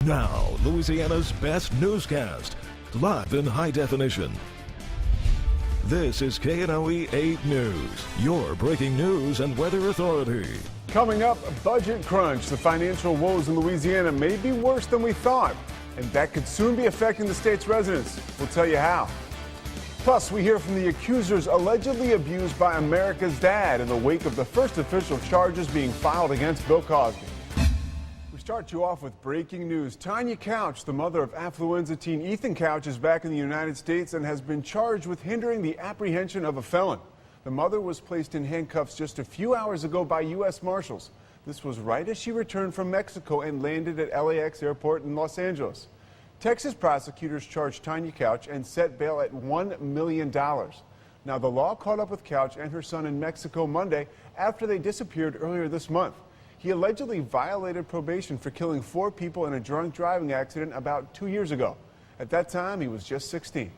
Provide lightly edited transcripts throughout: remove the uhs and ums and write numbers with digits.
Now, Louisiana's best newscast, live in high definition. This is KNOE 8 News, your breaking news and weather authority. Coming up, budget crunch. The financial woes in Louisiana may be worse than we thought, and that could soon be affecting the state's residents. We'll tell you how. Plus, we hear from the accusers allegedly abused by America's dad in the wake of the first official charges being filed against Bill Cosby. We start you off with breaking news. Tanya Couch, the mother of affluenza teen Ethan Couch, is back in the United States and has been charged with hindering the apprehension of a felon. The mother was placed in handcuffs just a few hours ago by U.S. Marshals. This was right as she returned from Mexico and landed at LAX Airport in Los Angeles. Texas prosecutors charged Tanya Couch and set bail at $1 million. Now, the law caught up with Couch and her son in Mexico Monday after they disappeared earlier this month. He allegedly violated probation for killing 4 people in a drunk driving accident about 2 years ago. At that time, he was just 16.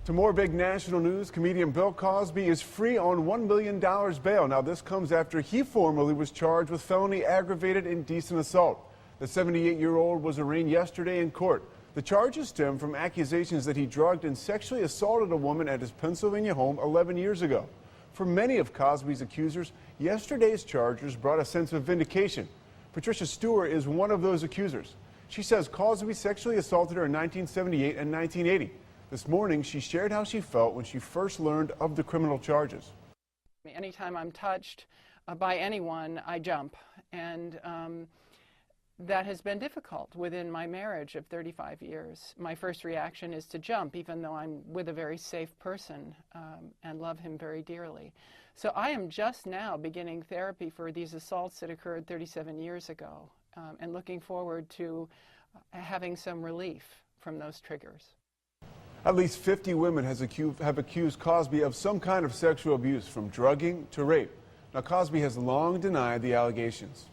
To more big national news, comedian Bill Cosby is free on $1 million bail. Now, this comes after he formerly was charged with felony aggravated indecent assault. The 78-year-old was arraigned yesterday in court. The charges stem from accusations that he drugged and sexually assaulted a woman at his Pennsylvania home 11 years ago. For many of Cosby's accusers, yesterday's charges brought a sense of vindication. Patricia Stewart is one of those accusers. She says Cosby sexually assaulted her in 1978 and 1980. This morning, she shared how she felt when she first learned of the criminal charges. Anytime I'm touched by anyone, I jump. And that has been difficult within my marriage of 35 years. My first reaction is to jump, even though I'm with a very safe person and love him very dearly. So I am just now beginning therapy for these assaults that occurred 37 years ago and looking forward to having some relief from those triggers. At least 50 women have accused Cosby of some kind of sexual abuse, from drugging to rape. Now, Cosby has long denied the allegations.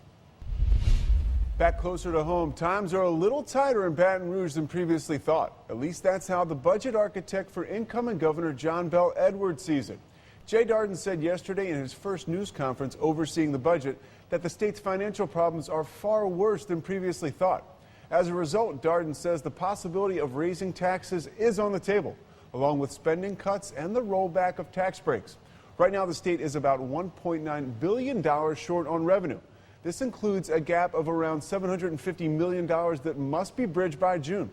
Back closer to home, times are a little tighter in Baton Rouge than previously thought. At least that's how the budget architect for incoming Governor John Bel Edwards sees it. Jay Darden said yesterday in his first news conference overseeing the budget that the state's financial problems are far worse than previously thought. As a result, Darden says the possibility of raising taxes is on the table, along with spending cuts and the rollback of tax breaks. Right now, the state is about $1.9 billion short on revenue. This includes a gap of around $750 million that must be bridged by June.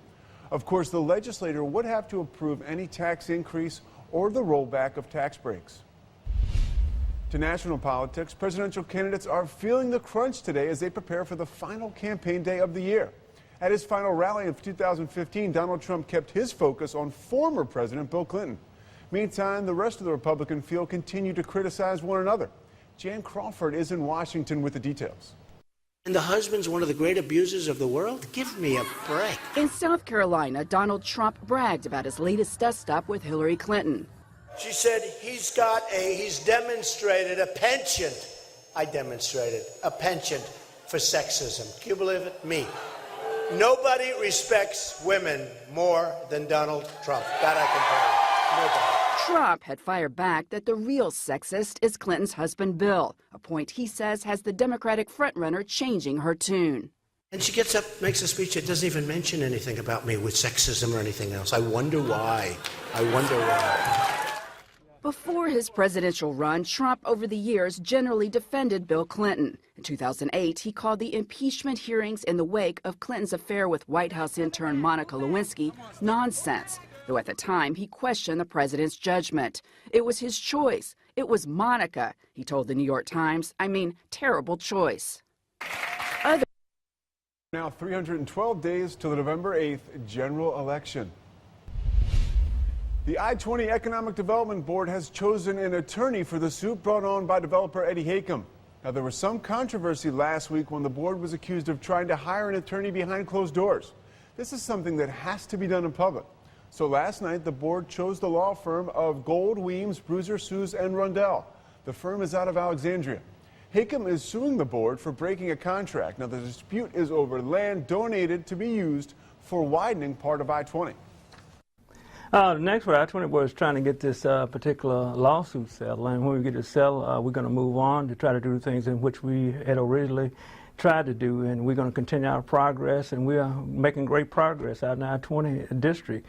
Of course, the legislature would have to approve any tax increase or the rollback of tax breaks. To national politics, presidential candidates are feeling the crunch today as they prepare for the final campaign day of the year. At his final rally of 2015, Donald Trump kept his focus on former President Bill Clinton. Meantime, the rest of the Republican field continued to criticize one another. Jan Crawford is in Washington with the details. And the husband's one of the great abusers of the world? Give me a break. In South Carolina, Donald Trump bragged about his latest dust-up with Hillary Clinton. She said he's demonstrated a penchant. I demonstrated a penchant for sexism. Can you believe it? Me. Nobody respects women more than Donald Trump. That I can tell you. Nobody. Trump had fired back that the real sexist is Clinton's husband, Bill, a point he says has the Democratic frontrunner changing her tune. And she gets up, makes a speech that doesn't even mention anything about me with sexism or anything else. I wonder why. I wonder why. Before his presidential run, Trump over the years generally defended Bill Clinton. In 2008, he called the impeachment hearings in the wake of Clinton's affair with White House intern Monica Lewinsky nonsense, though at the time he questioned the president's judgment. It was his choice. It was Monica, he told the New York Times. I mean, terrible choice. Now 312 days to the November 8th general election. The I-20 Economic Development Board has chosen an attorney for the suit brought on by developer Eddie Hakem. Now, there was some controversy last week when the board was accused of trying to hire an attorney behind closed doors. This is something that has to be done in public. So last night, the board chose the law firm of Gold, Weems, Bruiser, Sues, and Rundell. The firm is out of Alexandria. Hakem is suing the board for breaking a contract. Now, the dispute is over land donated to be used for widening part of I-20. The next one was trying to get this particular lawsuit settled, and when we get it settled, we're going to move on to try to do things in which we had originally tried to do, and we're going to continue our progress, and we are making great progress out in our 20 district.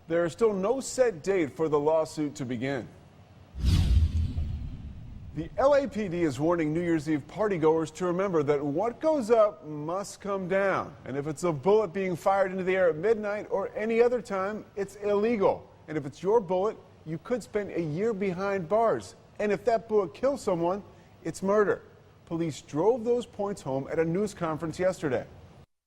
There is still no set date for the lawsuit to begin. The LAPD is warning New Year's Eve partygoers to remember that what goes up must come down. And if it's a bullet being fired into the air at midnight or any other time, it's illegal. And if it's your bullet, you could spend a year behind bars. And if that bullet kills someone, it's murder. Police drove those points home at a news conference yesterday.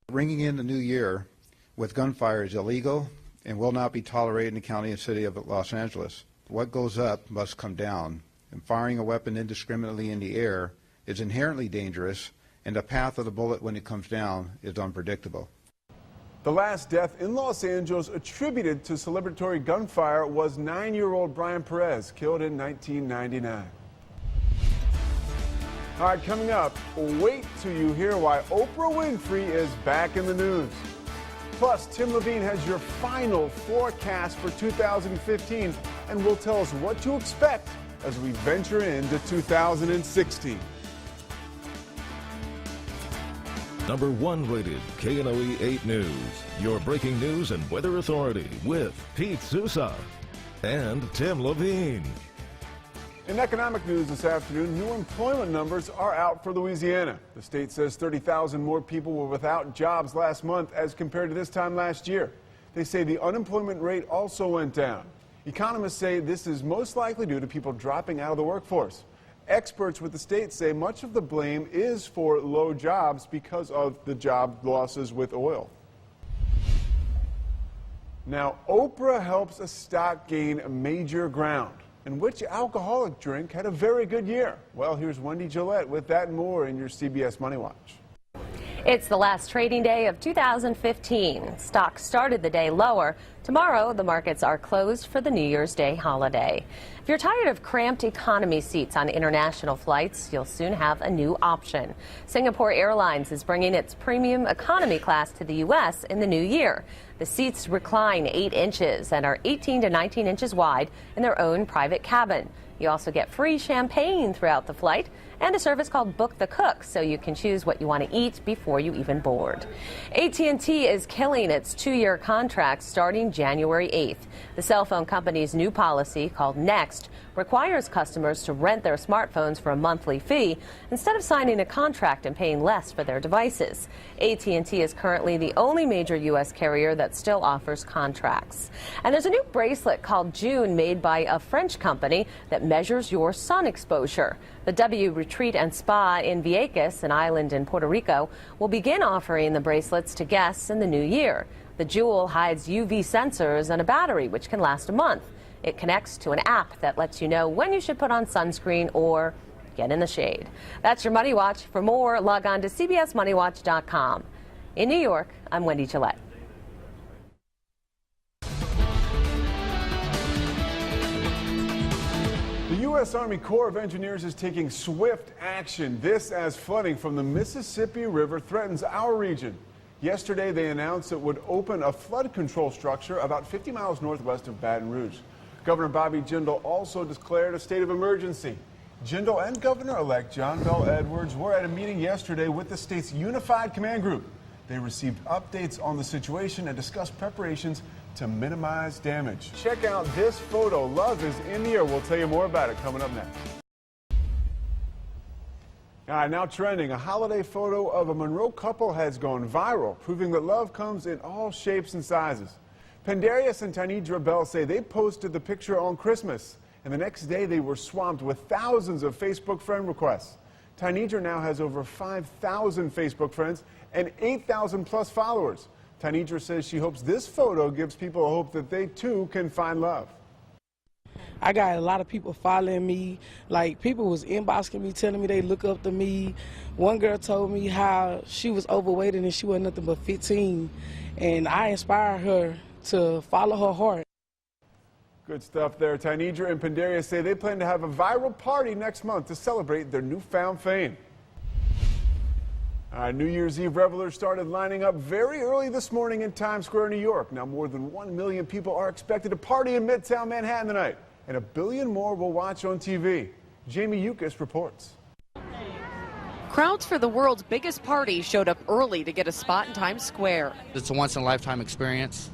Ringing in the new year with gunfire is illegal and will not be tolerated in the county and city of Los Angeles. What goes up must come down. And firing a weapon indiscriminately in the air is inherently dangerous, and the path of the bullet when it comes down is unpredictable. The last death in Los Angeles attributed to celebratory gunfire was 9-year-old Brian Perez, killed in 1999. All right, coming up, wait till you hear why Oprah Winfrey is back in the news. Plus, Tim Levine has your final forecast for 2015 and will tell us what to expect as we venture into 2016. Number 1 rated KNOE 8 News, your breaking news and weather authority with Pete Sousa and Tim Levine. In economic news this afternoon, new employment numbers are out for Louisiana. The state says 30,000 more people were without jobs last month as compared to this time last year. They say the unemployment rate also went down. Economists say this is most likely due to people dropping out of the workforce. Experts with the state say much of the blame is for low jobs because of the job losses with oil. Now, Oprah helps a stock gain major ground. And which alcoholic drink had a very good year? Well, here's Wendy Gillette with that and more in your CBS Money Watch. It's the last trading day of 2015. Stocks started the day lower. Tomorrow, the markets are closed for the New Year's Day holiday. If you're tired of cramped economy seats on international flights, you'll soon have a new option. Singapore Airlines is bringing its premium economy class to the U.S. in the new year. The seats recline 8 inches and are 18 to 19 inches wide in their own private cabin. You also get free champagne throughout the flight and a service called Book the Cook, so you can choose what you want to eat before you even board. AT&T is killing its 2-year contract starting January 8th. The cell phone company's new policy, called Next, requires customers to rent their smartphones for a monthly fee instead of signing a contract and paying less for their devices. AT&T is currently the only major U.S. carrier that still offers contracts. And there's a new bracelet called June made by a French company that measures your sun exposure. The W Retreat and Spa in Vieques, an island in Puerto Rico, will begin offering the bracelets to guests in the new year. The jewel hides UV sensors and a battery which can last a month. It connects to an app that lets you know when you should put on sunscreen or get in the shade. That's your Money Watch. For more, log on to cbsmoneywatch.com. In New York, I'm Wendy Gillette. The U.S. Army Corps of Engineers is taking swift action. This as flooding from the Mississippi River threatens our region. Yesterday, they announced it would open a flood control structure about 50 miles northwest of Baton Rouge. Governor Bobby Jindal also declared a state of emergency. Jindal and Governor-elect John Bell Edwards were at a meeting yesterday with the state's Unified Command Group. They received updates on the situation and discussed preparations to minimize damage. Check out this photo. Love is in the air. We'll tell you more about it coming up next. All right, now trending, a holiday photo of a Monroe couple has gone viral, proving that love comes in all shapes and sizes. Pendarius and Tynedra Bell say they posted the picture on Christmas, and the next day they were swamped with thousands of Facebook friend requests. Tynedra now has over 5,000 Facebook friends and 8,000 plus followers. Tynedra says she hopes this photo gives people hope that they too can find love. I got a lot of people following me. Like, people was inboxing me, telling me they look up to me. One girl told me how she was overweight and she wasn't nothing but 15. And I inspired her to follow her heart. Good stuff there. Tynedra and Pendarius say they plan to have a viral party next month to celebrate their newfound fame. New Year's Eve revelers started lining up very early this morning in Times Square, New York. Now, more than 1 million people are expected to party in Midtown Manhattan tonight, and 1 billion more will watch on TV. Jamie Yukas reports. Crowds for the world's biggest party showed up early to get a spot in Times Square. It's a once-in-a-lifetime experience,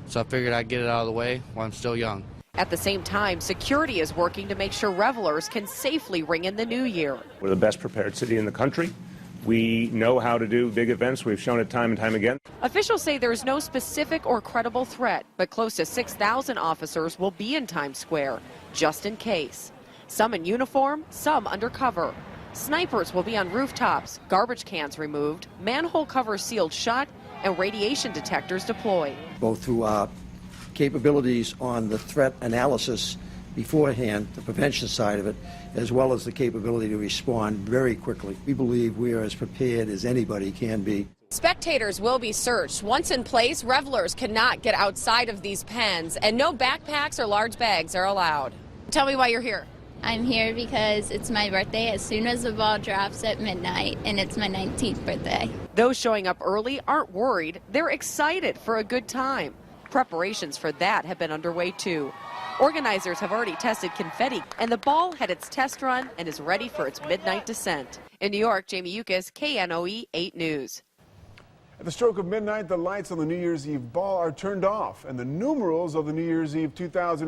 so I figured I'd get it out of the way while I'm still young. At the same time, security is working to make sure revelers can safely ring in the new year. We're the best prepared city in the country. We know how to do big events. We've shown it time and time again. Officials say there is no specific or credible threat, but close to 6,000 officers will be in Times Square, just in case. Some in uniform, some undercover. Snipers will be on rooftops, garbage cans removed, manhole covers sealed shut, and radiation detectors deployed. Both through our capabilities on the threat analysis beforehand, the prevention side of it, as well as the capability to respond very quickly. We believe we are as prepared as anybody can be. Spectators will be searched. Once in place, revelers cannot get outside of these pens, and no backpacks or large bags are allowed. Tell me why you're here. I'm here because it's my birthday as soon as the ball drops at midnight, and it's my 19th birthday. Those showing up early aren't worried. They're excited for a good time. Preparations for that have been underway too. Organizers have already tested confetti, and the ball had its test run and is ready for its midnight descent. In New York, Jamie Yukas, KNOE 8 News. At the stroke of midnight, the lights on the New Year's Eve ball are turned off, and the numerals of the New Year's Eve 2000